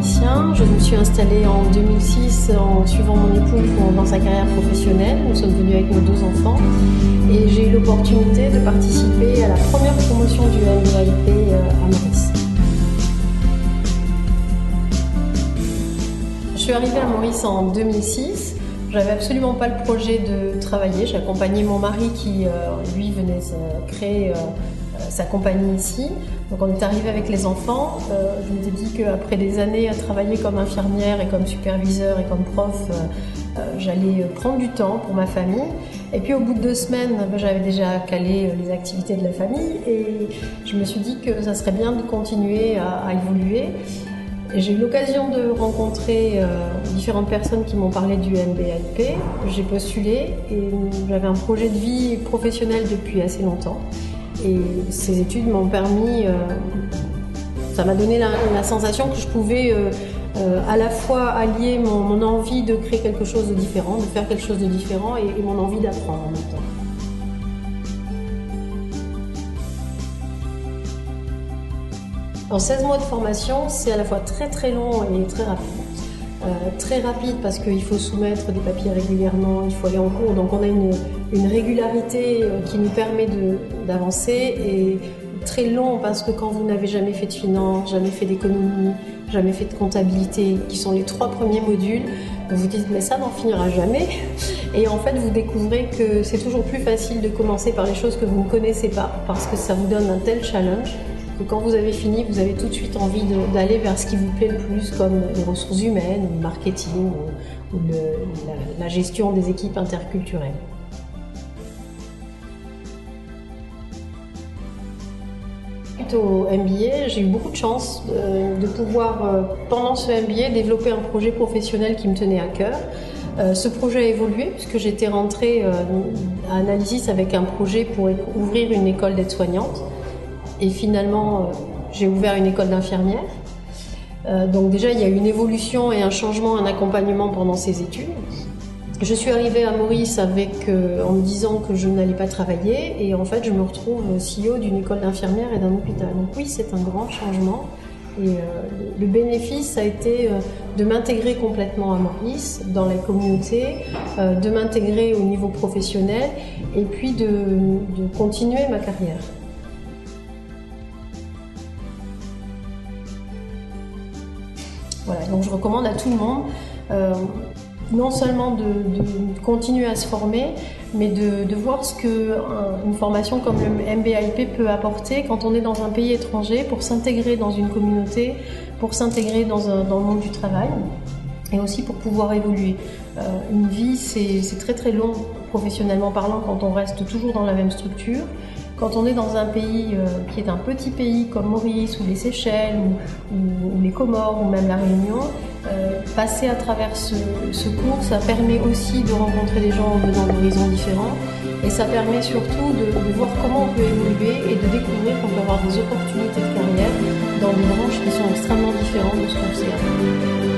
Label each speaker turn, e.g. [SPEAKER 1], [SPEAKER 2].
[SPEAKER 1] mauricien. Je me suis installée en 2006 en suivant mon époux dans sa carrière professionnelle. Nous sommes venus avec nos 2 enfants et j'ai eu l'opportunité de participer à la première promotion du MBAIP à Maurice. Je suis arrivée à Maurice en 2006. J'avais absolument pas le projet de travailler. J'ai accompagné mon mari qui, lui, venait créer sa compagnie ici. Donc on est arrivé avec les enfants. Je m'étais dit qu'après des années à travailler comme infirmière et comme superviseur et comme prof, j'allais prendre du temps pour ma famille. Et puis au bout de 2 semaines, j'avais déjà calé les activités de la famille et je me suis dit que ça serait bien de continuer à évoluer. J'ai eu l'occasion de rencontrer différentes personnes qui m'ont parlé du MBAIP. J'ai postulé et j'avais un projet de vie professionnelle depuis assez longtemps. Et ces études m'ont permis, ça m'a donné la sensation que je pouvais à la fois allier mon envie de créer quelque chose de différent, de faire quelque chose de différent et mon envie d'apprendre en même temps. En 16 mois de formation, c'est à la fois très long et très rapide. Très rapide parce qu'il faut soumettre des papiers régulièrement, il faut aller en cours, donc on a une régularité qui nous permet d'avancer, et très long parce que quand vous n'avez jamais fait de finance, jamais fait d'économie, jamais fait de comptabilité, qui sont les 3 premiers modules, vous vous dites mais ça n'en finira jamais, et en fait vous découvrez que c'est toujours plus facile de commencer par les choses que vous ne connaissez pas parce que ça vous donne un tel challenge. Quand vous avez fini, vous avez tout de suite envie d'aller vers ce qui vous plaît le plus, comme les ressources humaines, le marketing ou la gestion des équipes interculturelles. Suite au MBA, j'ai eu beaucoup de chance de pouvoir, pendant ce MBA, développer un projet professionnel qui me tenait à cœur. Ce projet a évolué puisque j'étais rentrée à Analysis avec un projet pour ouvrir une école d'aide-soignante. Et finalement, j'ai ouvert une école d'infirmière. Donc déjà, il y a eu une évolution et un changement, un accompagnement pendant ces études. Je suis arrivée à Maurice en me disant que je n'allais pas travailler. Et en fait, je me retrouve CEO d'une école d'infirmière et d'un hôpital. Donc oui, c'est un grand changement. Et le bénéfice a été de m'intégrer complètement à Maurice, dans la communauté, de m'intégrer au niveau professionnel et puis de continuer ma carrière. Voilà, donc je recommande à tout le monde non seulement de continuer à se former, mais de voir ce qu'une formation comme le MBAIP peut apporter quand on est dans un pays étranger pour s'intégrer dans une communauté, pour s'intégrer dans le monde du travail et aussi pour pouvoir évoluer. Une vie, c'est très long professionnellement parlant quand on reste toujours dans la même structure. Quand on est dans un pays qui est un petit pays comme Maurice ou les Seychelles ou les Comores ou même la Réunion, passer à travers ce cours, ça permet aussi de rencontrer des gens venant d'horizons différents et ça permet surtout de voir comment on peut évoluer et de découvrir qu'on peut avoir des opportunités de carrière dans des branches qui sont extrêmement différentes de ce qu'on sait avant.